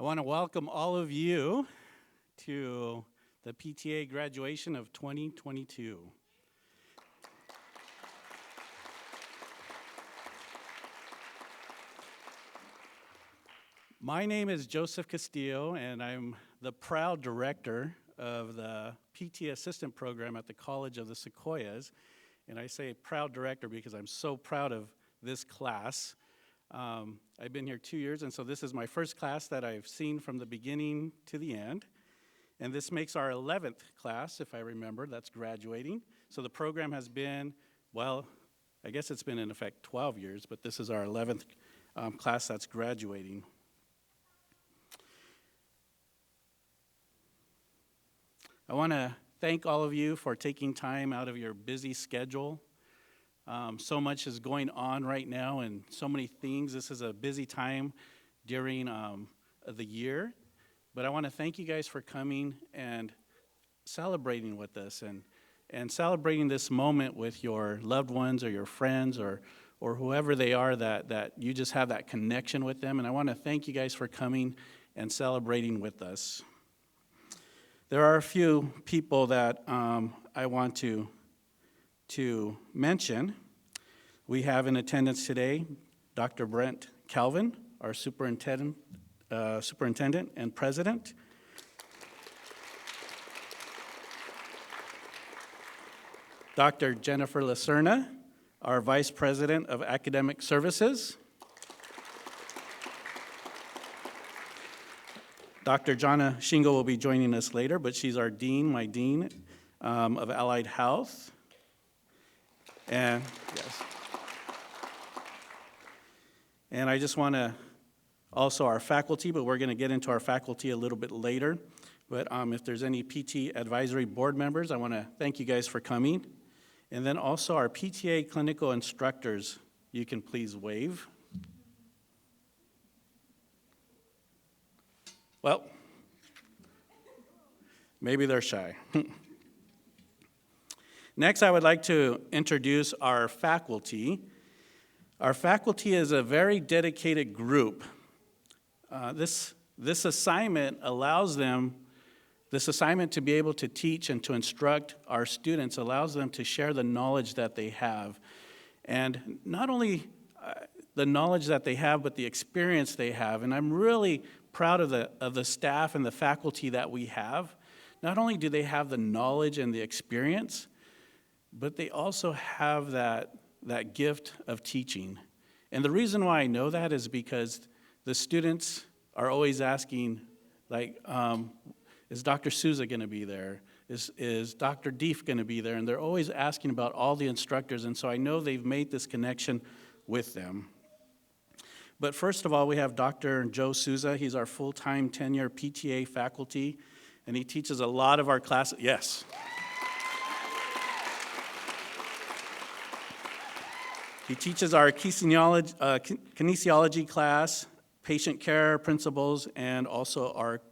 want to welcome all of you to the PTA graduation of 2022. My name is Joseph Castillo, and I'm the proud director of the PT Assistant Program at the College of the Sequoias. And I say proud director because I'm so proud of this class. I've been here 2 years, and so this is my first class that I've seen from the beginning to the end. And this makes our 11th class, if I remember, that's graduating. So the program has been, well, I guess it's been in effect 12 years, but this is our 11th class that's graduating. I want to thank all of you for taking time out of your busy schedule. So much is going on right now and so many things. This is a busy time during the year. But I want to thank you guys for coming and celebrating with us and celebrating this moment with your loved ones or your friends or whoever they are that you just have that connection with them. And I want to thank you guys for coming and celebrating with us. There are a few people that I want to mention. We have in attendance today Dr. Brent Calvin, our superintendent and president. Dr. Jennifer Lacerna, our vice president of academic services. Dr. Jonna Shingo will be joining us later, but she's our dean, my dean of allied health. And yes. And I just want to also our faculty, but we're going to get into our faculty a little bit later. But if there's any PT advisory board members, I want to thank you guys for coming. And then also our PTA clinical instructors, you can please wave. Well, maybe they're shy. Next, I would like to introduce our faculty. Our faculty is a very dedicated group. This assignment allows them, this assignment to be able to teach and to instruct our students allows them to share the knowledge that they have. And not only the knowledge that they have, but the experience they have. And I'm really proud of the staff and the faculty that we have. Not only do they have the knowledge and the experience, but they also have that gift of teaching. And the reason why I know that is because the students are always asking, like, is Dr. Souza going to be there? Is Dr. Deef going to be there? And they're always asking about all the instructors, and so I know they've made this connection with them. But first of all, we have Dr. Joe Souza. He's our full-time tenure PTA faculty, and he teaches a lot of our classes. Yes. He teaches our kinesiology class, patient care principles, and also our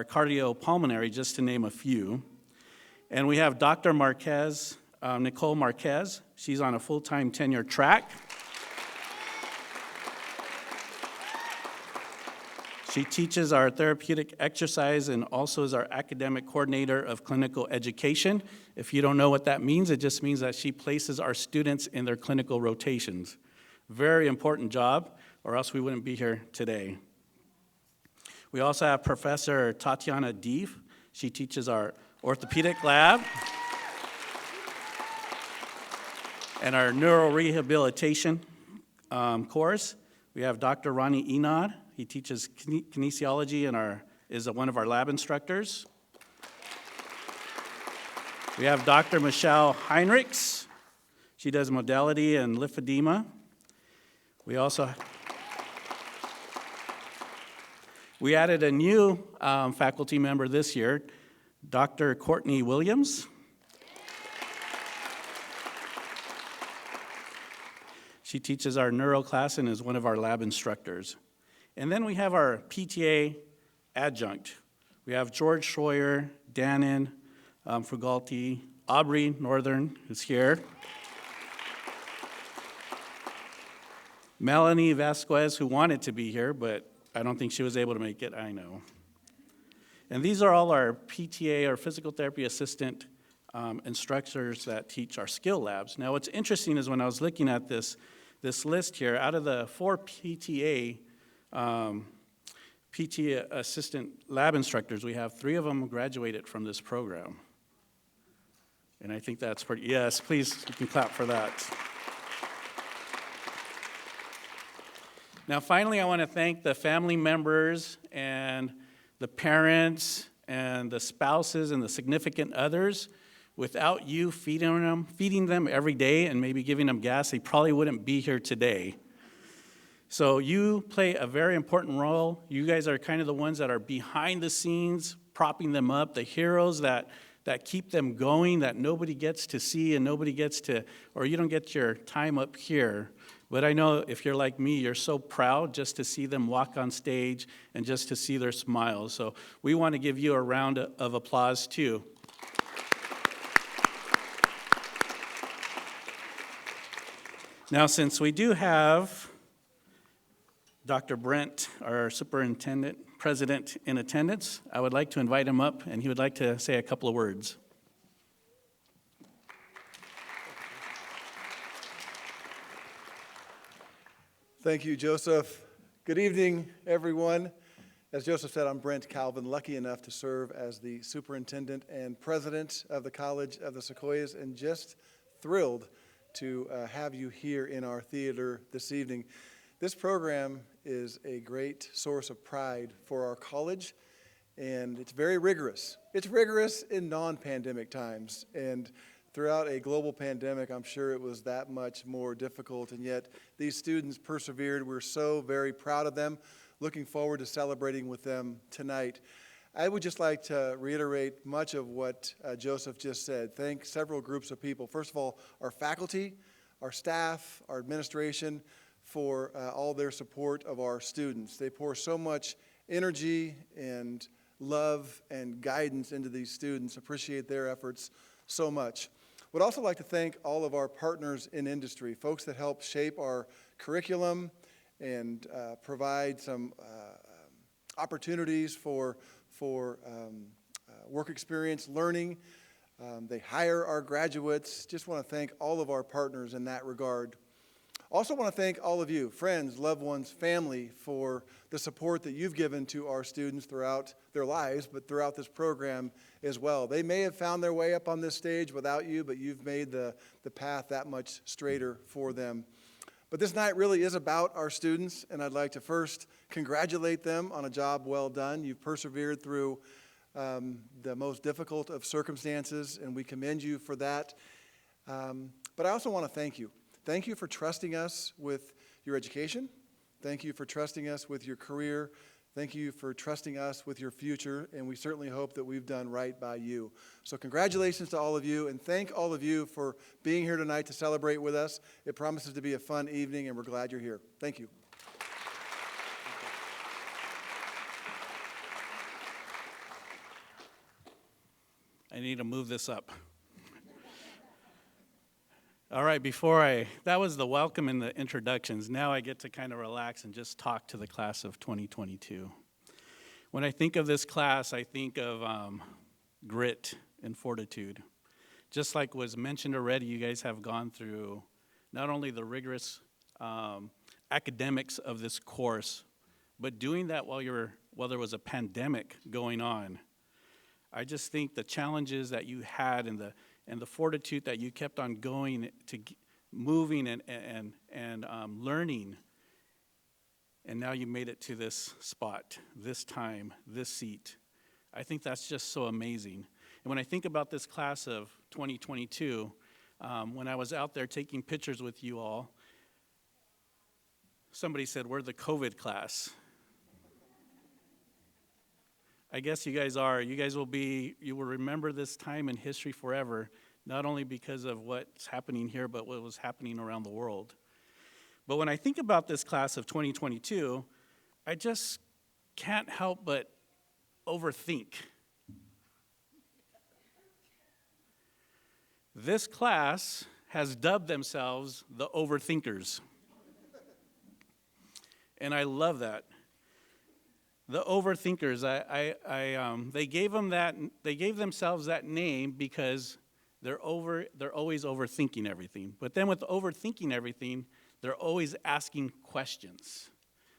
cardiopulmonary, just to name a few. And we have Dr. Marquez, Nicole Marquez. She's on a full-time tenure track. She teaches our therapeutic exercise and also is our academic coordinator of clinical education. If you don't know what that means, it just means that she places our students in their clinical rotations. Very important job, or else we wouldn't be here today. We also have Professor Tatiana Deef. She teaches our orthopedic lab and our neurorehabilitation course. We have Dr. Ronnie Enod. He teaches kinesiology and is one of our lab instructors. We have Dr. Michelle Heinrichs. She does modality and lymphedema. We added a new faculty member this year, Dr. Courtney Williams. She teaches our neuro class and is one of our lab instructors. And then we have our PTA adjunct. We have George Schroyer, Dannon, Frugalti, Aubrey Northern, who's here. Melanie Vasquez, who wanted to be here, but I don't think she was able to make it, I know. And these are all our PTA, or physical therapy assistant instructors that teach our skill labs. Now, what's interesting is when I was looking at this list here, out of the 4 PTA assistant lab instructors we have, 3 of them graduated from this program. And I think that's pretty, yes, please, you can clap for that. Now, finally, I want to thank the family members and the parents and the spouses and the significant others. Without you feeding them every day and maybe giving them gas, they probably wouldn't be here today. So you play a very important role. You guys are kind of the ones that are behind the scenes, propping them up, the heroes that keep them going, that nobody gets to see and nobody gets to, or you don't get your time up here. But I know if you're like me, you're so proud just to see them walk on stage and just to see their smiles. So we want to give you a round of applause too. Now, since we do have Dr. Brent, our superintendent, president, in attendance, I would like to invite him up, and he would like to say a couple of words. Thank you, Joseph. Good evening, everyone. As Joseph said, I'm Brent Calvin, lucky enough to serve as the superintendent and president of the College of the Sequoias, and just thrilled to have you here in our theater this evening. This program is a great source of pride for our college, and it's very rigorous. It's rigorous in non-pandemic times, and throughout a global pandemic, I'm sure it was that much more difficult, and yet these students persevered. We're so very proud of them. Looking forward to celebrating with them tonight. I would just like to reiterate much of what Joseph just said. Thank several groups of people. First of all, our faculty, our staff, our administration, for all their support of our students. They pour so much energy and love and guidance into these students. Appreciate their efforts so much. Would also like to thank all of our partners in industry, folks that help shape our curriculum and provide some opportunities for work experience learning. They hire our graduates. Just want to thank all of our partners in that regard. Also want to thank all of you, friends, loved ones, family, for the support that you've given to our students throughout their lives, but throughout this program as well. They may have found their way up on this stage without you, but you've made the path that much straighter for them. But this night really is about our students, and I'd like to first congratulate them on a job well done. You've persevered through the most difficult of circumstances, and we commend you for that. But I also want to thank you. Thank you for trusting us with your education. Thank you for trusting us with your career. Thank you for trusting us with your future, and we certainly hope that we've done right by you. So congratulations to all of you, and thank all of you for being here tonight to celebrate with us. It promises to be a fun evening, and we're glad you're here. Thank you. I need to move this up. All right, that was the welcome and the introductions. Now I get to kind of relax and just talk to the class of 2022. When I think of this class, I think of grit and fortitude. Just like was mentioned already, you guys have gone through not only the rigorous academics of this course, but doing that while there was a pandemic going on. I just think the challenges that you had and the fortitude that you kept on going to moving and learning, and now you made it to this spot, this time, this seat. I think that's just so amazing. And when I think about this class of 2022, when I was out there taking pictures with you all, somebody said, we're the COVID class. I guess you guys are. You will remember this time in history forever, not only because of what's happening here, but what was happening around the world. But when I think about this class of 2022, I just can't help but overthink. This class has dubbed themselves the overthinkers. And I love that. The overthinkers, they gave themselves that name because they're always overthinking everything. But then with overthinking everything, they're always asking questions.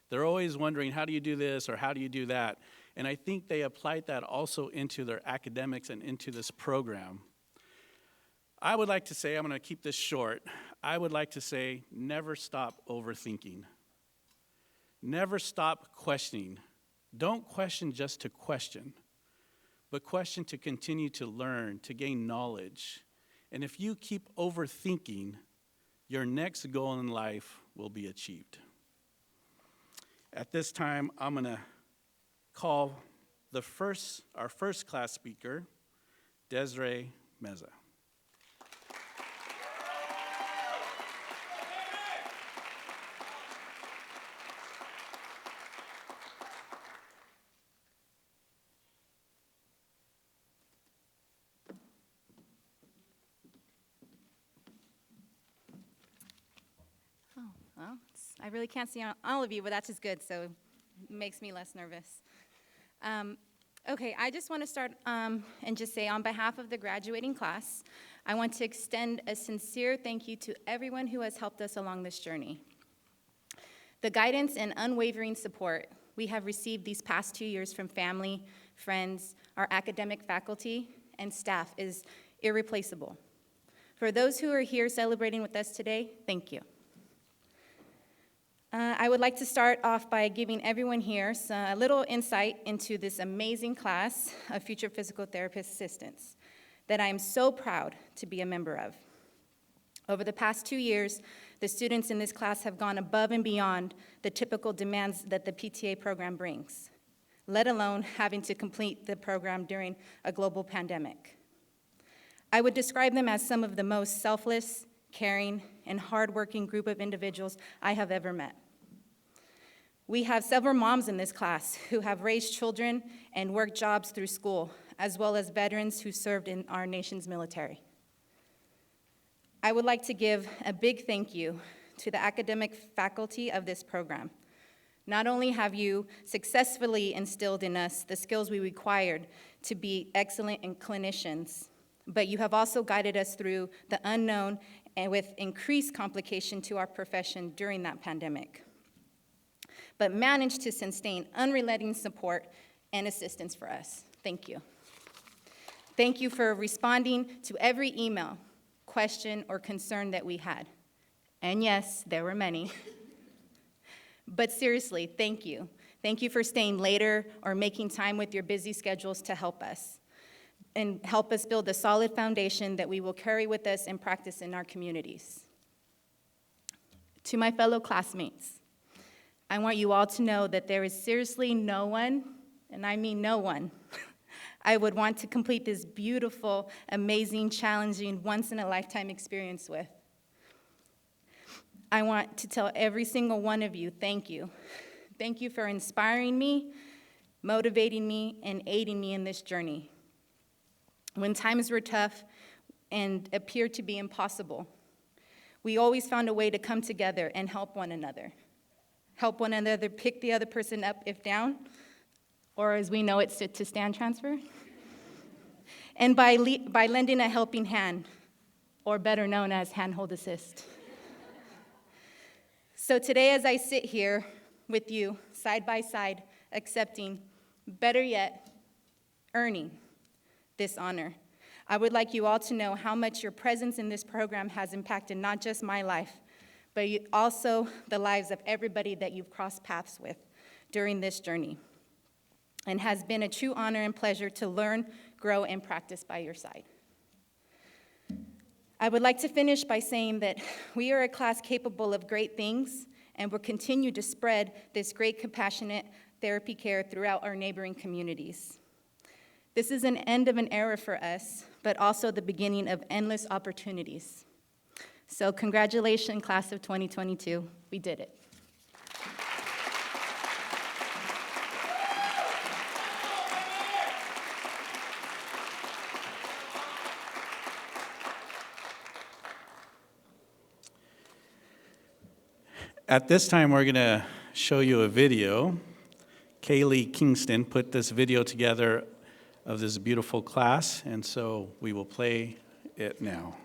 They're always wondering, how do you do this or how do you do that? And I think they applied that also into their academics and into this program. I would like to say, I'm going to keep this short, I would like to say, never stop overthinking. Never stop questioning. Don't question just to question, but question to continue to learn, to gain knowledge. And if you keep overthinking, your next goal in life will be achieved. At this time, I'm going to call our first class speaker, Desiree Meza. Well, I really can't see all of you, but that's just good, so it makes me less nervous. Okay, I just want to start and just say on behalf of the graduating class, I want to extend a sincere thank you to everyone who has helped us along this journey. The guidance and unwavering support we have received these past 2 years from family, friends, our academic faculty, and staff is irreplaceable. For those who are here celebrating with us today, thank you. I would like to start off by giving everyone here a little insight into this amazing class of future physical therapist assistants that I am so proud to be a member of. Over the past 2 years, the students in this class have gone above and beyond the typical demands that the PTA program brings, let alone having to complete the program during a global pandemic. I would describe them as some of the most selfless, caring, and hardworking group of individuals I have ever met. We have several moms in this class who have raised children and worked jobs through school, as well as veterans who served in our nation's military. I would like to give a big thank you to the academic faculty of this program. Not only have you successfully instilled in us the skills we required to be excellent clinicians, but you have also guided us through the unknown and with increased complication to our profession during that pandemic, but managed to sustain unrelenting support and assistance for us. Thank you. Thank you for responding to every email, question, or concern that we had. And yes, there were many. But seriously, thank you. Thank you for staying later or making time with your busy schedules to help us and help us build a solid foundation that we will carry with us and practice in our communities. To my fellow classmates, I want you all to know that there is seriously no one, and I mean no one, I would want to complete this beautiful, amazing, challenging, once-in-a-lifetime experience with. I want to tell every single one of you, thank you. Thank you for inspiring me, motivating me, and aiding me in this journey. When times were tough and appeared to be impossible, we always found a way to come together and help one another. Help one another pick the other person up if down, or as we know it, sit to stand transfer. And by lending a helping hand, or better known as handhold assist. So today as I sit here with you, side by side, accepting, better yet, earning this honor, I would like you all to know how much your presence in this program has impacted not just my life, but also the lives of everybody that you've crossed paths with during this journey, and has been a true honor and pleasure to learn, grow, and practice by your side. I would like to finish by saying that we are a class capable of great things and will continue to spread this great compassionate therapy care throughout our neighboring communities. This is an end of an era for us, but also the beginning of endless opportunities. So congratulations, class of 2022. We did it. At this time, we're going to show you a video Kaylee Kingston put this video together of this beautiful class, and so we will play it now.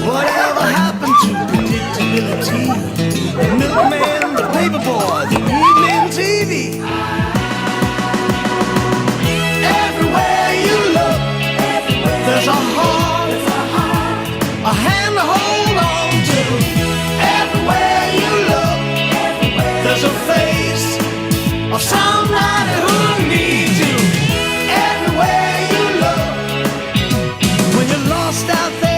Whatever happened to predictability? The milkman, the paperboy, the evening TV. Everywhere you look, there's a heart, a hand to hold on to. Everywhere you look, there's a face of somebody who needs you. Everywhere you look, when you're lost out there,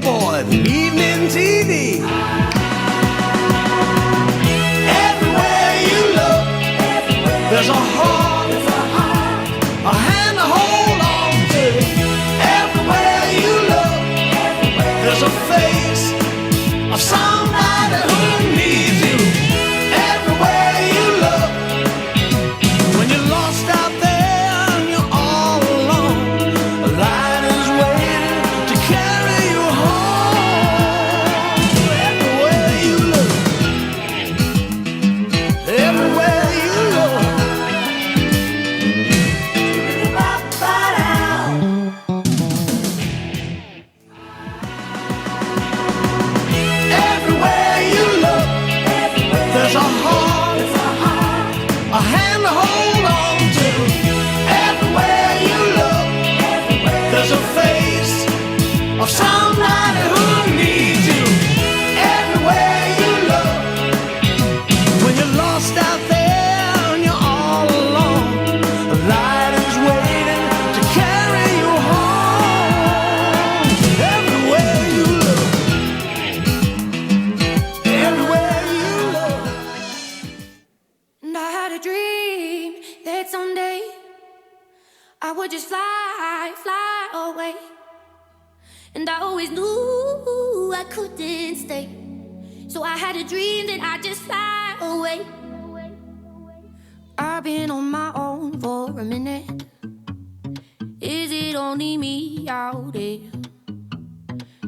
boy, the evening TV. Everywhere you look, there's a heart, a hand to hold on to. Everywhere you look, there's a face of somebody who needs you. Everywhere you look, when you're lost out there and you're all alone, a light is waiting to carry you home. Everywhere you look, everywhere you look. Everywhere you look, there's a heart, a hand to hold on to. Everywhere you look, there's a face of somebody who needs you. Everywhere you look, when you're lost out there and you're all alone, a light is waiting to carry you home. Everywhere you look, everywhere you look. And I had a dream that someday I would just fly, fly away. And I always knew I couldn't stay. So I had a dream that I'd just fly away. I've been on my own for a minute. Is it only me out there?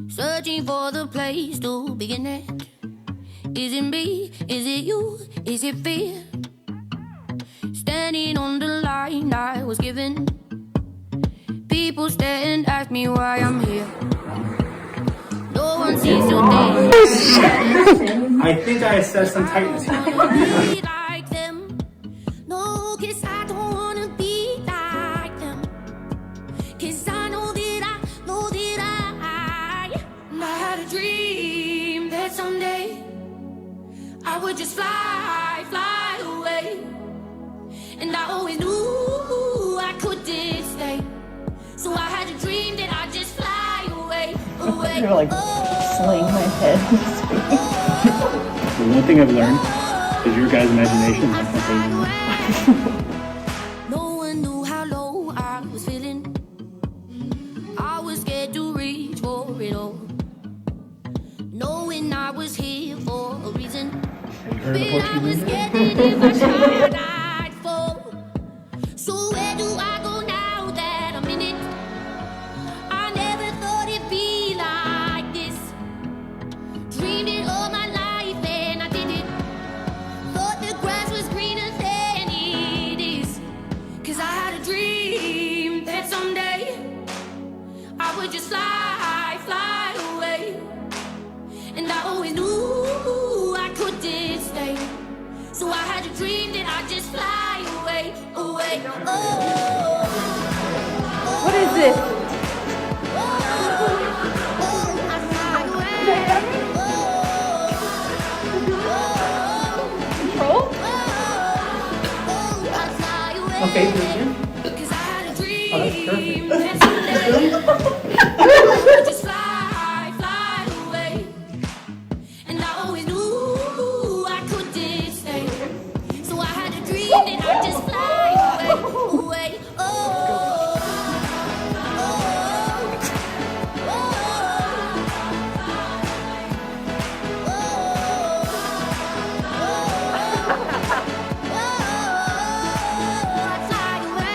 Searching for the place to begin it. Is it me? Is it you? Is it fear? Standing on the line I was given. People stare and ask me why I'm here. No one seems to think I think I assessed some tightness here. be like them. No, 'cause I don't wanna be like them. 'Cause I know that I had a dream that someday I would just fly, fly away. And I always knew I couldn't stay. So I had a dream that I'd just fly away, away. You're like slaying my head. The one thing I've learned is your guys' imagination is something. No one knew how low I was feeling. I was scared to reach for it all, knowing I was here for a reason. Heard of But I was Portuguese? scared that if I tried, I'd fall. So where do I go now that I'm in it? I never thought it'd be like this. Dreamed it all my life and I did it. Thought the grass was greener than it is. 'Cause I had a dream that someday I would just fly, fly away. And I always knew I couldn't stay. So I had a dream that I'd just fly away, away. Oh, What is this? I'd fly away. Control? I'd fly away. Okay, Christian. 'Cause I had a dream. Oh, that's perfect. that someday I would just fly, fly away. And I always knew I couldn't stay. So I had a dream that I'd just fly away, away. Oh, I'd fly away.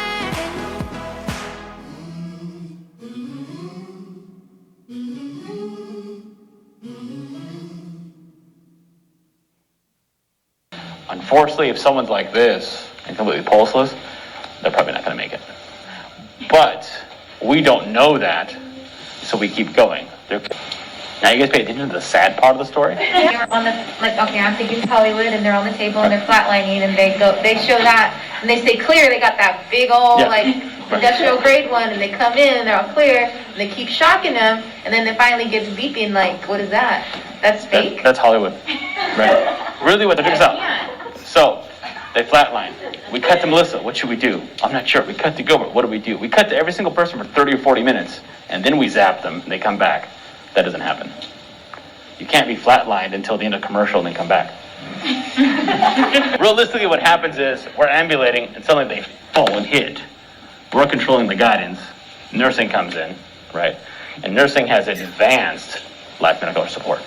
Unfortunately, if someone's like this and completely pulseless, they're probably not going to make it. But we don't know that, so we keep going. Now you guys pay attention to the sad part of the story? They're on the, like, okay, I'm thinking Hollywood, and they're on the table and they're flatlining, and they show that, and they stay clear. They got that big old, Yeah. like, industrial grade one, and they come in and they're all clear, and they keep shocking them, and then it finally gets beeping, like, what is that? That's fake? That's Hollywood. Right. Really, what? Check this out. So, they flatline. We cut to Melissa. What should we do? I'm not sure. We cut to Gilbert. What do? We cut to every single person for 30 or 40 minutes, and then we zap them, and they come back. That doesn't happen. You can't be flatlined until the end of commercial and then come back. Realistically, what happens is we're ambulating, and suddenly they fall and hit. We're controlling the guidance. Nursing comes in, right? And nursing has advanced life medical support.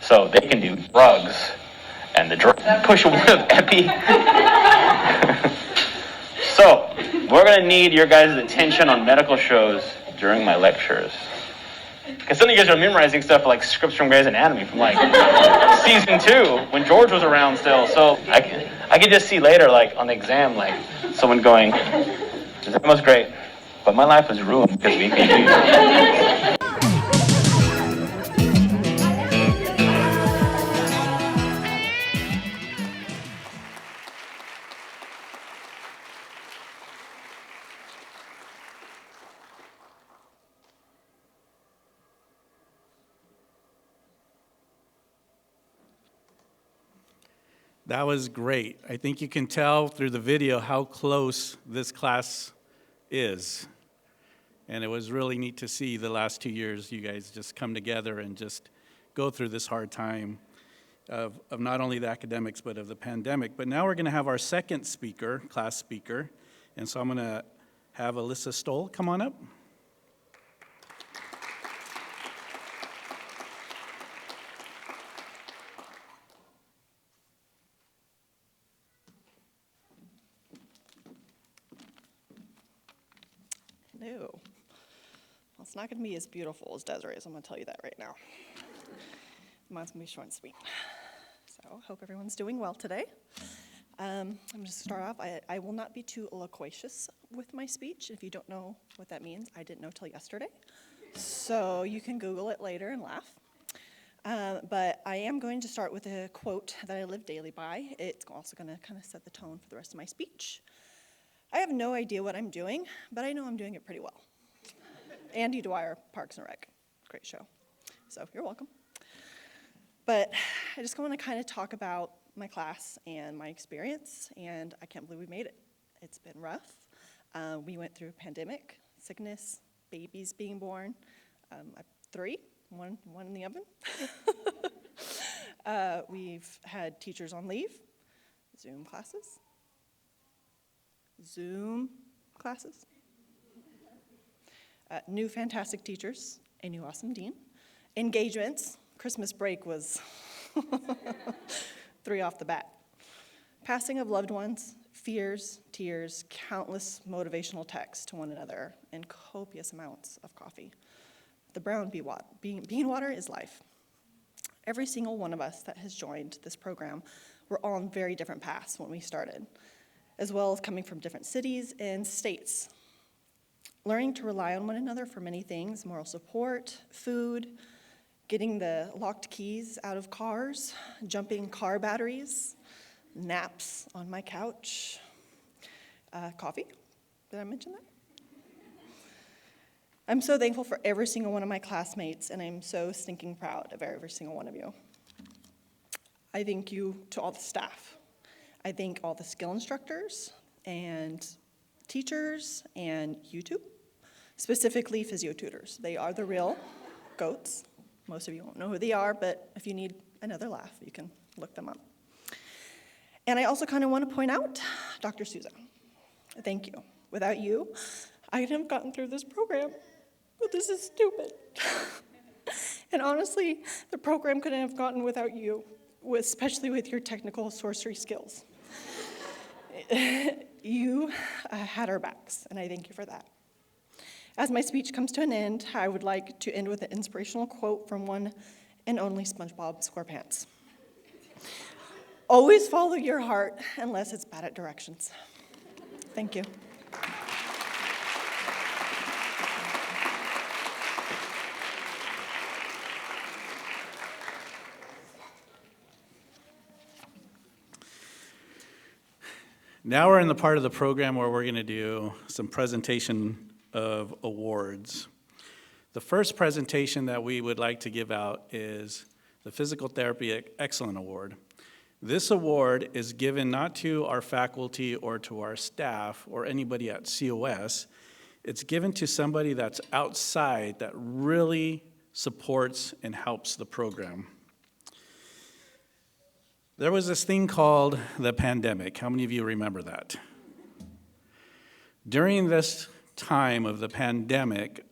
So they can do drugs, and the drug push away of epi. So we're going to need your guys' attention on medical shows during my lectures. Because some of you guys are memorizing stuff like scripts from Grey's Anatomy from like season 2 when George was around still. So I can just see later, like on the exam, like someone going, "That was great, but my life was ruined because of EPG." That was great. I think you can tell through the video how close this class is. And it was really neat to see the last 2 years you guys just come together and just go through this hard time of not only the academics, but of the pandemic. But now we're going to have our second speaker, class speaker. And so I'm going to have Alyssa Stoll come on up. No. Well, it's not going to be as beautiful as Desiree's, I'm going to tell you that right now. Mine's going to be short and sweet. So, hope everyone's doing well today. I'm going to start off. I will not be too loquacious with my speech. If you don't know what that means, I didn't know till yesterday. So, you can Google it later and laugh. But I am going to start with a quote that I live daily by. It's also going to kind of set the tone for the rest of my speech. I have no idea what I'm doing, but I know I'm doing it pretty well. Andy Dwyer, Parks and Rec, great show. So you're welcome. But I just want to kind of talk about my class and my experience, and I can't believe we made it. It's been rough. We went through a pandemic, sickness, babies being born. I have 3, one in the oven. We've had teachers on leave, Zoom classes, new fantastic teachers, a new awesome dean, engagements, Christmas break was 3 off the bat, passing of loved ones, fears, tears, countless motivational texts to one another, and copious amounts of coffee. The brown bean water is life. Every single one of us that has joined this program, we're all on very different paths when we started, as well as coming from different cities and states. learning to rely on one another for many things, moral support, food, getting the locked keys out of cars, jumping car batteries, naps on my couch, coffee. Did I mention that? I'm so thankful for every single one of my classmates, and I'm so stinking proud of every single one of you. I thank you to all the staff. I thank all the skill instructors and teachers and YouTube, specifically physio tutors. They are the real goats. Most of you won't know who they are, but if you need another laugh, you can look them up. And I also kind of want to point out Dr. Souza. Thank you. Without you, I couldn't have gotten through this program. But this is stupid. And honestly, the program couldn't have gotten without you, especially with your technical sorcery skills. You had our backs, and I thank you for that. As my speech comes to an end, I would like to end with an inspirational quote from one and only SpongeBob SquarePants. Always follow your heart unless it's bad at directions. Thank you. Now we're in the part of the program where we're going to do some presentation of awards. The first presentation that we would like to give out is the Physical Therapy Excellent Award. This award is given not to our faculty or to our staff or anybody at COS. It's given to somebody that's outside that really supports and helps the program. There was this thing called the pandemic. How many of you remember that? During this time of the pandemic,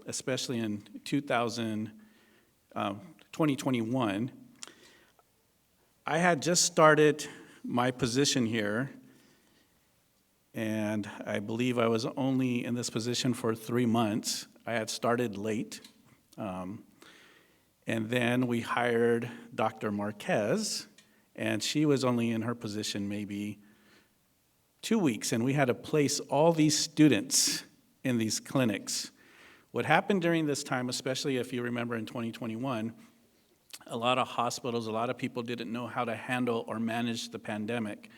especially in 2021, I had just started my position here, and I believe I was only in this position for 3 months. I had started late, and then we hired Dr. Marquez, and she was only in her position maybe 2 weeks, and we had to place all these students in these clinics. What happened during this time, especially if you remember in 2021, a lot of hospitals, a lot of people didn't know how to handle or manage the pandemic.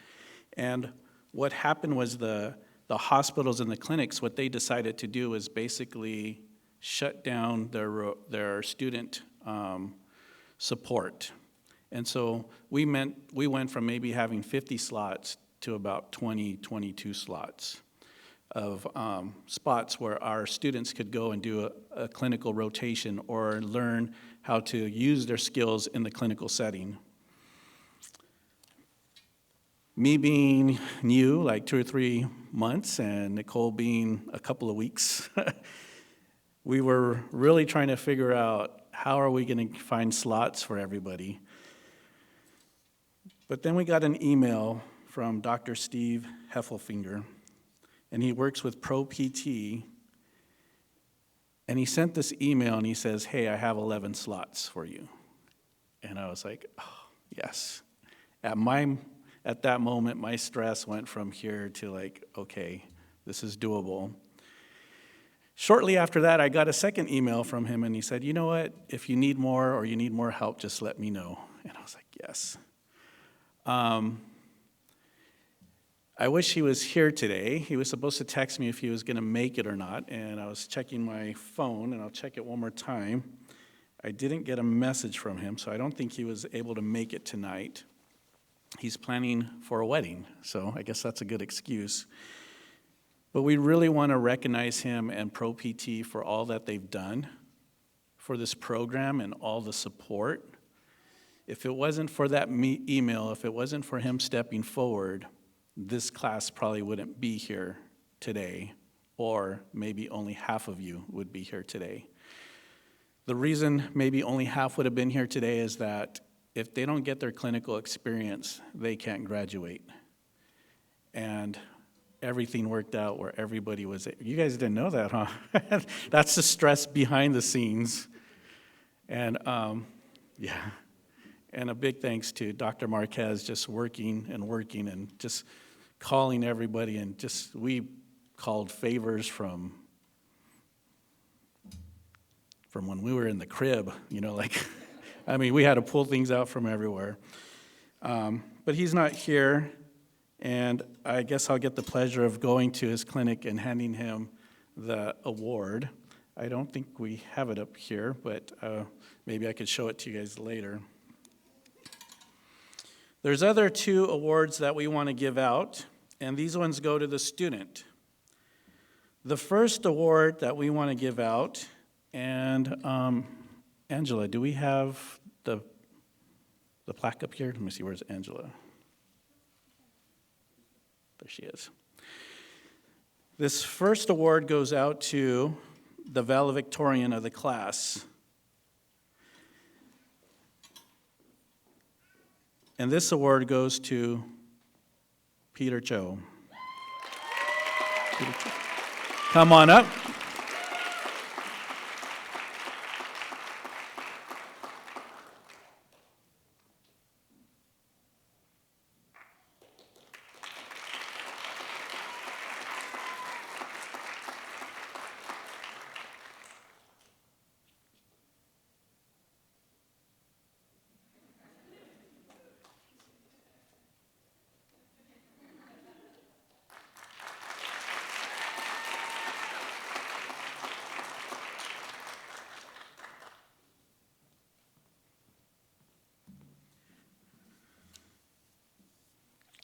And what happened was the hospitals and the clinics, what they decided to do is basically shut down their student support. And so we went from maybe having 50 slots to about 20, 22 slots of spots where our students could go and do a clinical rotation or learn how to use their skills in the clinical setting. Me being new, like 2 or 3 months, and Nicole being a couple of weeks, we were really trying to figure out how are we going to find slots for everybody. But then we got an email from Dr. Steve Heffelfinger, and he works with Pro PT, and he sent this email and he says, hey, I have 11 slots for you. And I was like, oh, yes. At that moment, my stress went from here to like, okay, this is doable. Shortly after that, I got a second email from him, and he said, you know what, if you need more or you need more help, just let me know. And I was like, yes. I wish he was here today. He was supposed to text me if he was going to make it or not, and I was checking my phone, and I'll check it one more time. I didn't get a message from him, so I don't think he was able to make it tonight. He's planning for a wedding, so I guess that's a good excuse. But we really want to recognize him and Pro PT for all that they've done for this program and all the support. If it wasn't for that email, if it wasn't for him stepping forward, this class probably wouldn't be here today, or maybe only half of you would be here today. The reason maybe only half would have been here today is that if they don't get their clinical experience, they can't graduate. And everything worked out where everybody was, you guys didn't know that, huh? That's the stress behind the scenes. And yeah. And a big thanks to Dr. Marquez, just working and just calling everybody, and just we called favors from from when we were in the crib, I mean, we had to pull things out from everywhere. But he's not here, and I guess I'll get the pleasure of going to his clinic and handing him the award. I don't think we have it up here, but maybe I could show it to you guys later. There's other 2 awards that we want to give out, and these ones go to the student. The first award that we want to give out, and Angela, do we have the plaque up here? Let me see, where's Angela? There she is. This first award goes out to the valedictorian of the class. And this award goes to Peter Cho. Peter Cho. Come on up.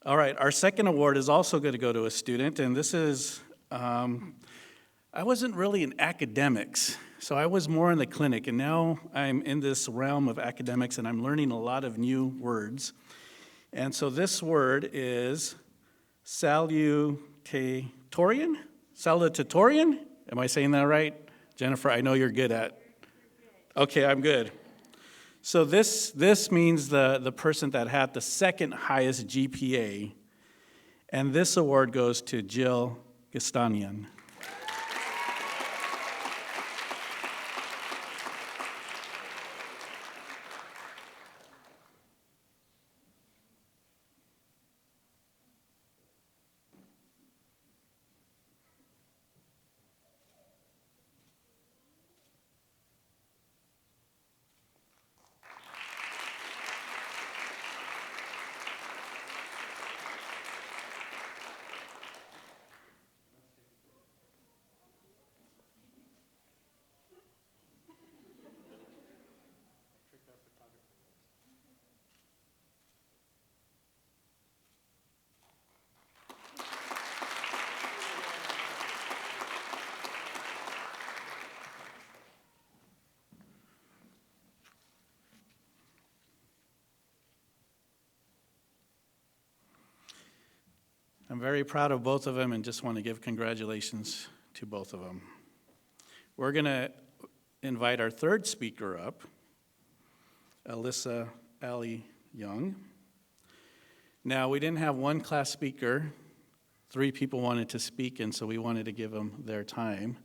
All right, our second award is also going to go to a student, and this is, I wasn't really in academics, so I was more in the clinic, and now I'm in this realm of academics, and I'm learning a lot of new words. And so this word is salutatorian? Salutatorian? Am I saying that right? Jennifer, I know you're good at. Okay, I'm good. So this means the person that had the second highest GPA, and this award goes to Jill Gastanian. I'm very proud of both of them and just want to give congratulations to both of them. We're going to invite our third speaker up, Alyssa Allie Young. Now, we didn't have one class speaker. 3 people wanted to speak, and so we wanted to give them their time.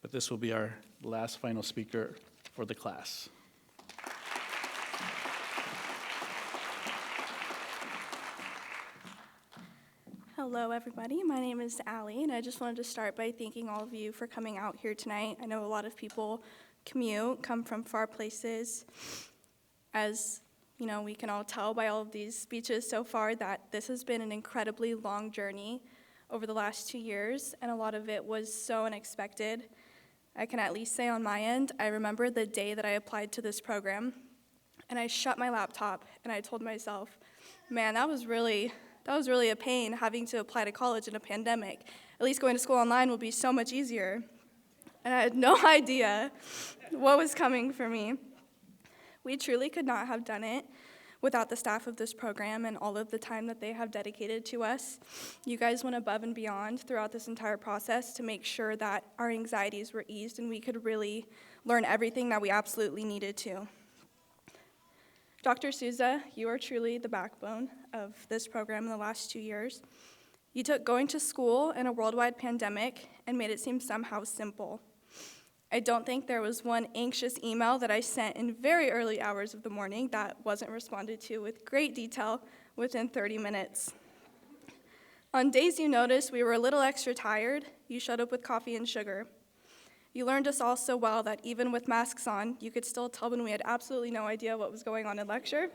But this will be our last final speaker for the class. Hello, everybody. My name is Allie, and I just wanted to start by thanking all of you for coming out here tonight. I know a lot of people come from far places. As you know, we can all tell by all of these speeches so far that this has been an incredibly long journey over the last 2 years, and a lot of it was so unexpected. I can at least say on my end, I remember the day that I applied to this program, and I shut my laptop, and I told myself, man, that was really a pain having to apply to college in a pandemic. At least going to school online will be so much easier. And I had no idea what was coming for me. We truly could not have done it without the staff of this program and all of the time that they have dedicated to us. You guys went above and beyond throughout this entire process to make sure that our anxieties were eased and we could really learn everything that we absolutely needed to. Dr. Souza, you are truly the backbone of this program in the last 2 years. You took going to school in a worldwide pandemic and made it seem somehow simple. I don't think there was one anxious email that I sent in very early hours of the morning that wasn't responded to with great detail within 30 minutes. On days you noticed we were a little extra tired, you showed up with coffee and sugar. You learned us all so well that even with masks on, you could still tell when we had absolutely no idea what was going on in lecture,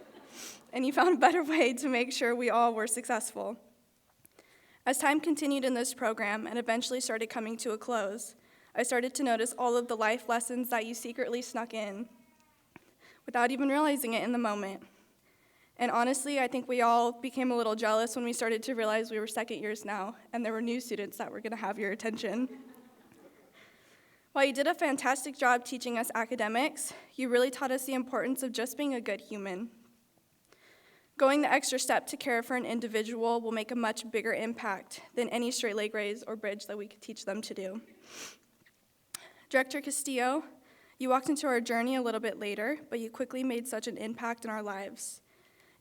and you found a better way to make sure we all were successful. As time continued in this program and eventually started coming to a close, I started to notice all of the life lessons that you secretly snuck in without even realizing it in the moment. And honestly, I think we all became a little jealous when we started to realize we were second years now, and there were new students that were going to have your attention. While you did a fantastic job teaching us academics, you really taught us the importance of just being a good human. Going the extra step to care for an individual will make a much bigger impact than any straight leg raise or bridge that we could teach them to do. Director Castillo, you walked into our journey a little bit later, but you quickly made such an impact in our lives.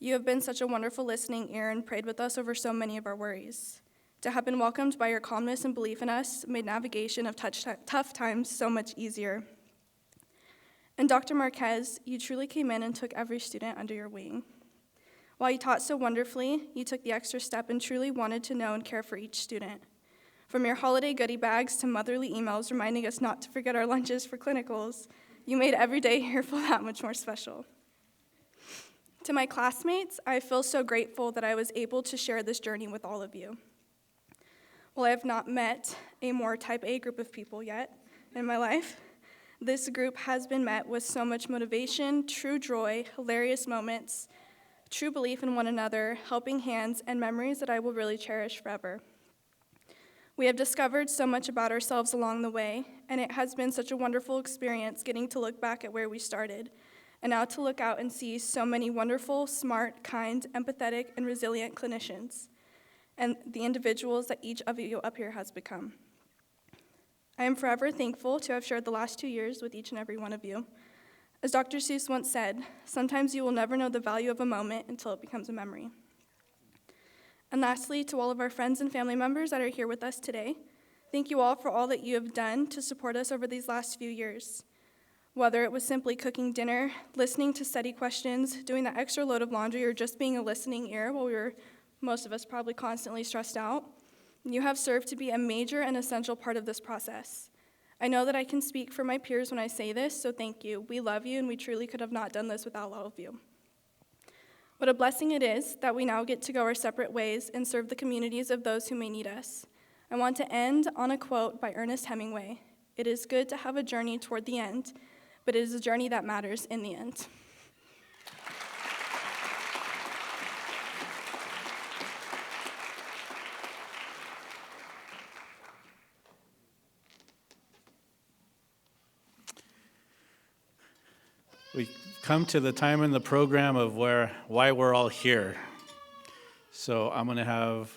You have been such a wonderful listening ear and prayed with us over so many of our worries. To have been welcomed by your calmness and belief in us made navigation of tough times so much easier. And Dr. Marquez, you truly came in and took every student under your wing. While you taught so wonderfully, you took the extra step and truly wanted to know and care for each student. From your holiday goodie bags to motherly emails reminding us not to forget our lunches for clinicals, you made every day here feel that much more special. To my classmates, I feel so grateful that I was able to share this journey with all of you. While I have not met a more type A group of people yet in my life, this group has been met with so much motivation, true joy, hilarious moments, true belief in one another, helping hands, and memories that I will really cherish forever. We have discovered so much about ourselves along the way, and it has been such a wonderful experience getting to look back at where we started, and now to look out and see so many wonderful, smart, kind, empathetic, and resilient clinicians, and the individuals that each of you up here has become. I am forever thankful to have shared the last 2 years with each and every one of you. As Dr. Seuss once said, sometimes you will never know the value of a moment until it becomes a memory. And lastly, to all of our friends and family members that are here with us today, thank you all for all that you have done to support us over these last few years. Whether it was simply cooking dinner, listening to study questions, doing that extra load of laundry, or just being a listening ear while we were, most of us, probably constantly stressed out, you have served to be a major and essential part of this process. I know that I can speak for my peers when I say this, so thank you. We love you, and we truly could have not done this without all of you. What a blessing it is that we now get to go our separate ways and serve the communities of those who may need us. I want to end on a quote by Ernest Hemingway. It is good to have a journey toward the end, but it is a journey that matters in the end. We come to the time in the program of why we're all here. So I'm going to have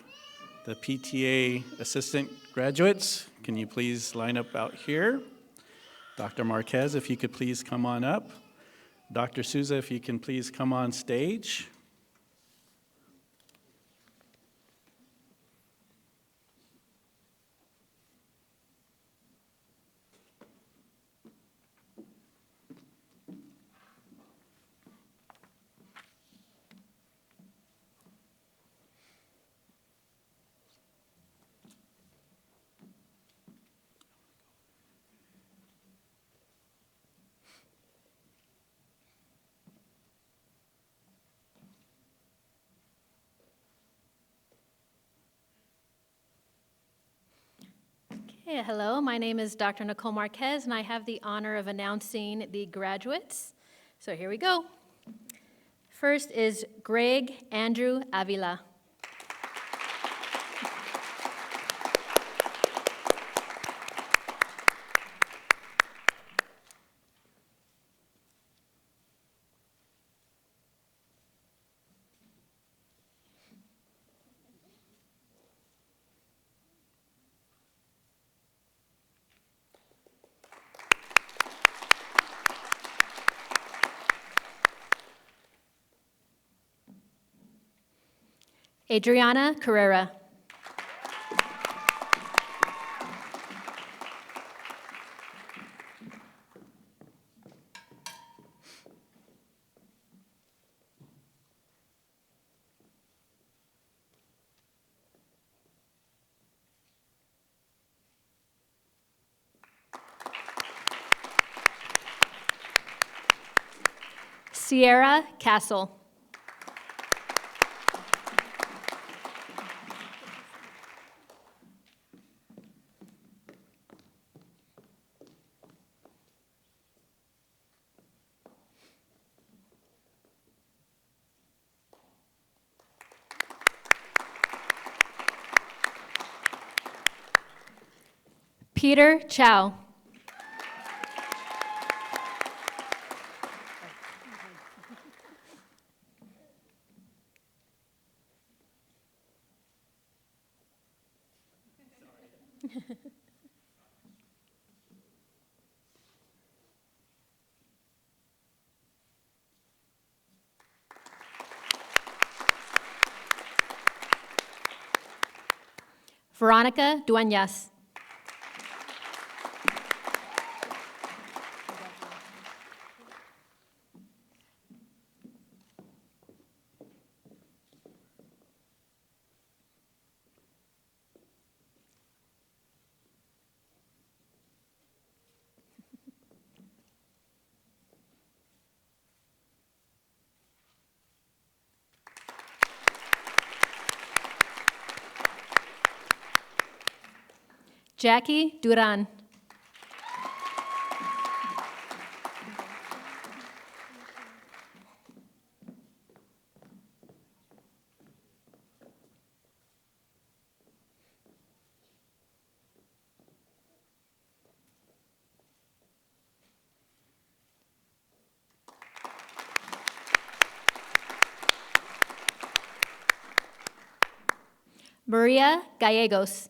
the PTA assistant graduates. Can you please line up out here? Dr. Marquez, if you could please come on up. Dr. Souza, if you can please come on stage. Hey, hello, my name is Dr. Nicole Marquez, and I have the honor of announcing the graduates. So here we go. First is Greg Andrew Avila. Adriana Carrera. Sierra Castle. Peter Chow. Veronica Dueñas. Jackie Duran. Maria Gallegos.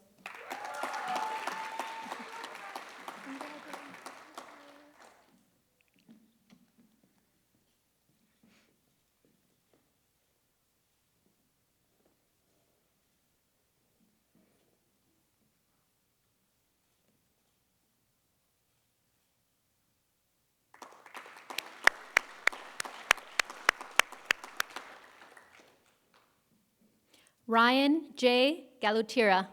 Ryan J. Galutira.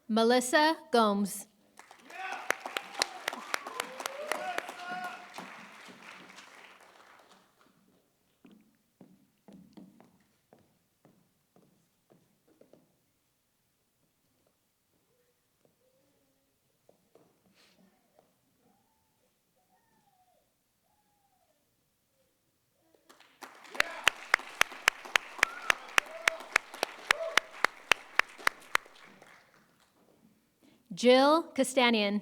Melissa Gomes. Jill Castanian.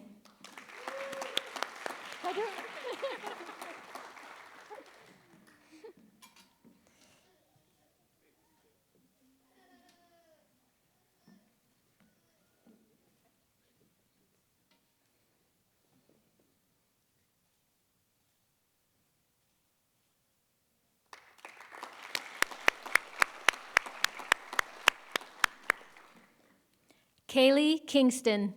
Kaylee Kingston.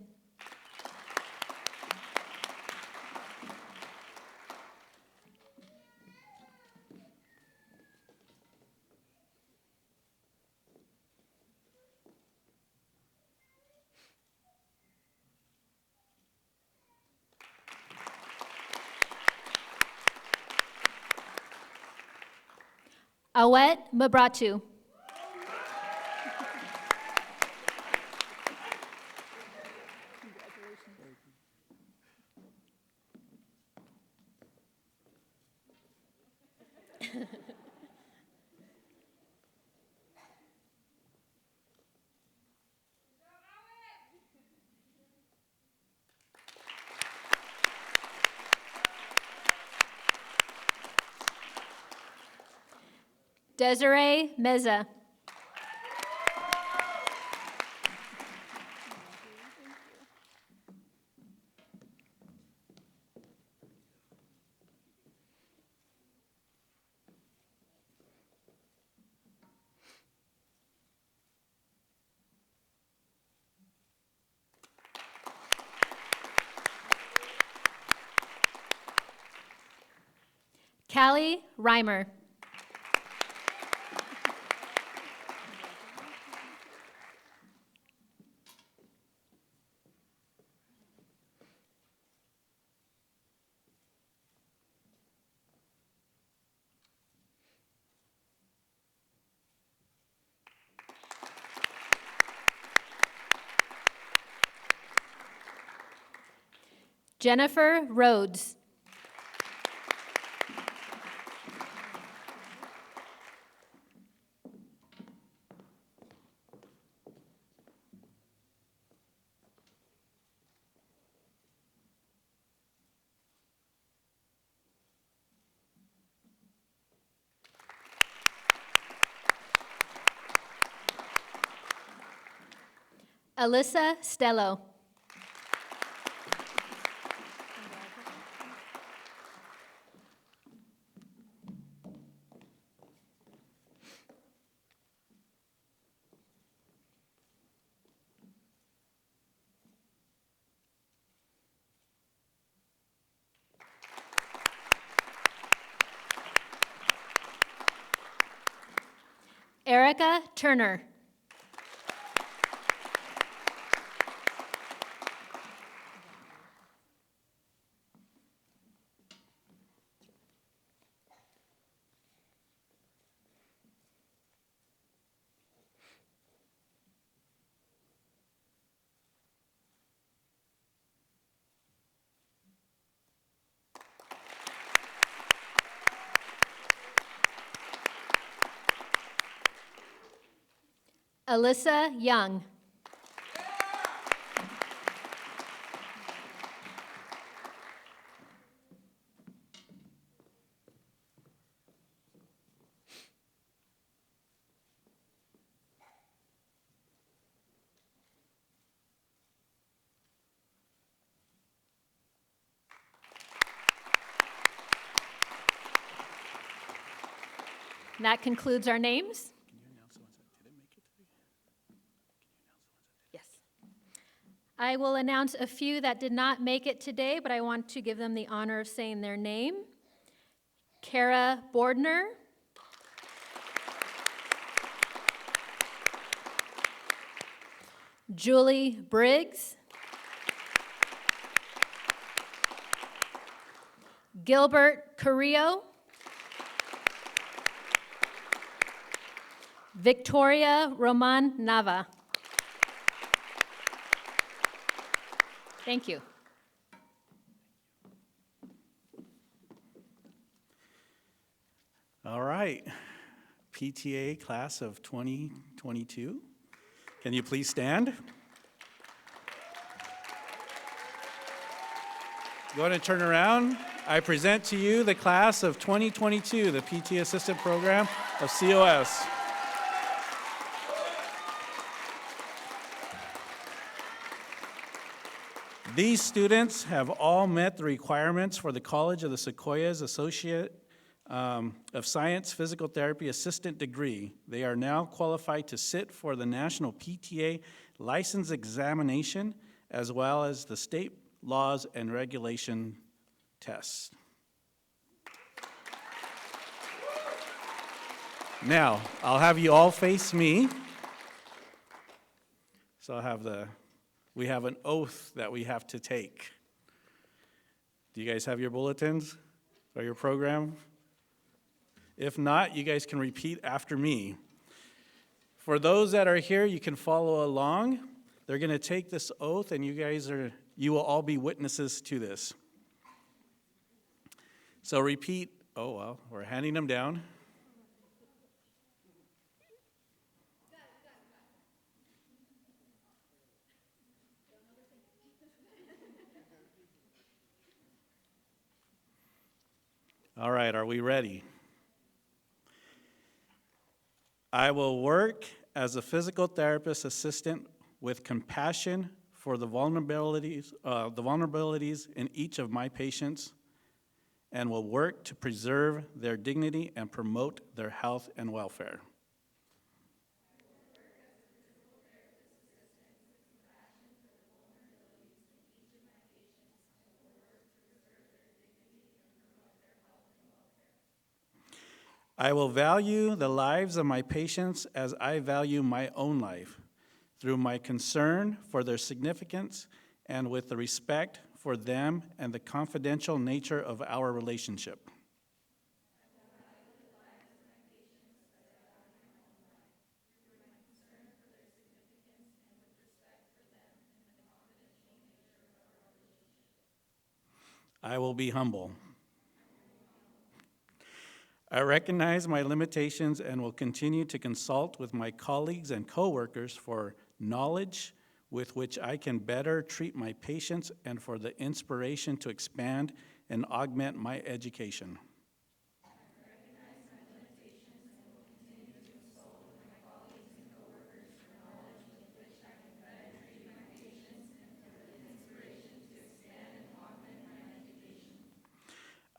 Awet Mabratu. Desiree Meza. Callie Reimer. Jennifer Rhodes. Alyssa Stello. Erica Turner. Alyssa Young. That concludes our names. Yes. I will announce a few that did not make it today, but I want to give them the honor of saying their name. Kara Bordner. Julie Briggs. Gilbert Carrillo. Victoria Roman Nava. Thank you. All right, PTA class of 2022. Can you please stand? Go ahead and turn around. I present to you the class of 2022, the PT Assistant Program of COS. These students have all met the requirements for the College of the Sequoias Associate of Science Physical Therapy Assistant degree. They are now qualified to sit for the National PTA License Examination as well as the state laws and regulation tests. Now, I'll have you all face me. So we have an oath that we have to take. Do you guys have your bulletins or your program? If not, you guys can repeat after me. For those that are here, you can follow along. They're going to take this oath, and you will all be witnesses to this. So repeat. Oh, well, we're handing them down. All right, are we ready? I will work as a physical therapist assistant with compassion for the vulnerabilities in each of my patients, and will work to preserve their dignity and promote their health and welfare. I will value the lives of my patients as I value my own life, through my concern for their significance and with the respect for them and the confidential nature of our relationship. I will be humble. I recognize my limitations and will continue to consult with my colleagues and coworkers for knowledge with which I can better treat my patients and for the inspiration to expand and augment my education.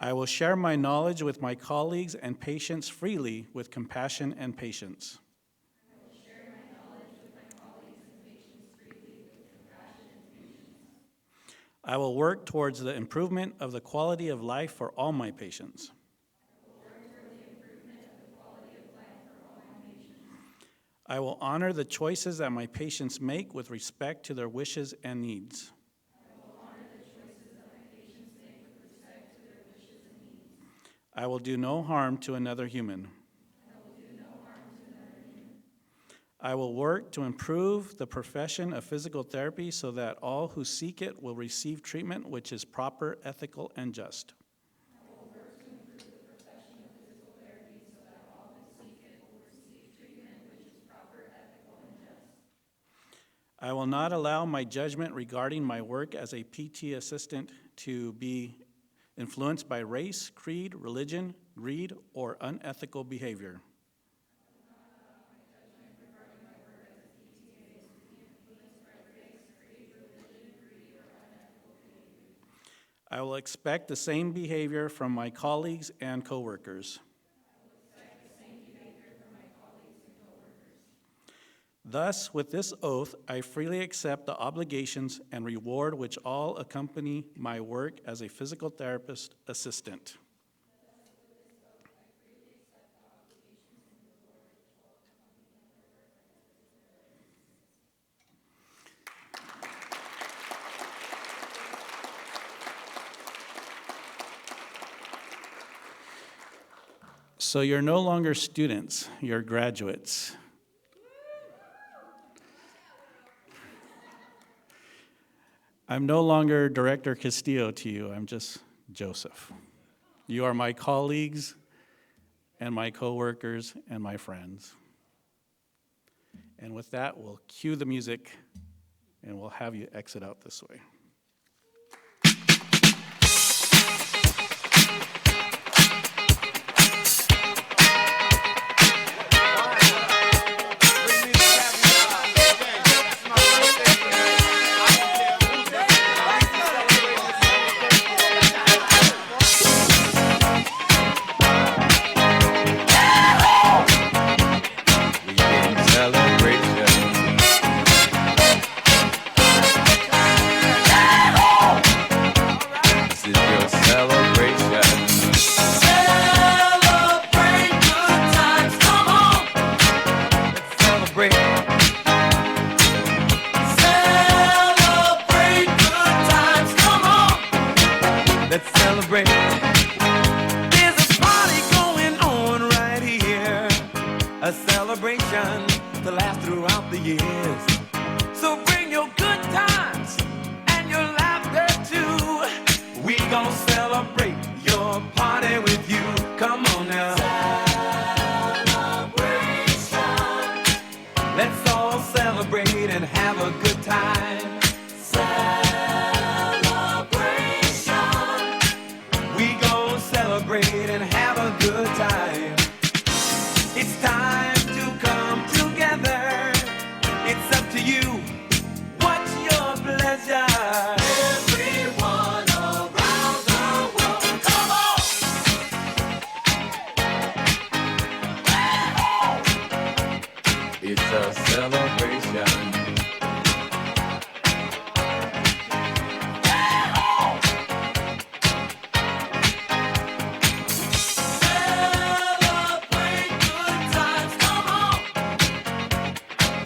I will share my knowledge with my colleagues and patients freely with compassion and patience. I will work towards the improvement of the quality of life for all my patients. I will honor the choices that my patients make with respect to their wishes and needs. I will do no harm to another human. I will work to improve the profession of physical therapy so that all who seek it will receive treatment which is proper, ethical, and just. I will not allow my judgment regarding my work as a PT assistant to be influenced by race, creed, religion, greed, or unethical behavior. I will expect the same behavior from my colleagues and coworkers. Thus, with this oath, I freely accept the obligations and reward which all accompany my work as a physical therapist assistant. So you're no longer students, you're graduates. I'm no longer Director Castillo to you, I'm just Joseph. You are my colleagues and my coworkers and my friends. And with that, we'll cue the music and we'll have you exit out this way.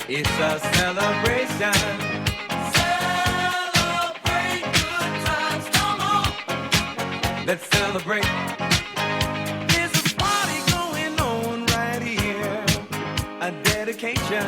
It's a celebration. Celebrate good times, come on. Let's celebrate. There's a party going on right here. A dedication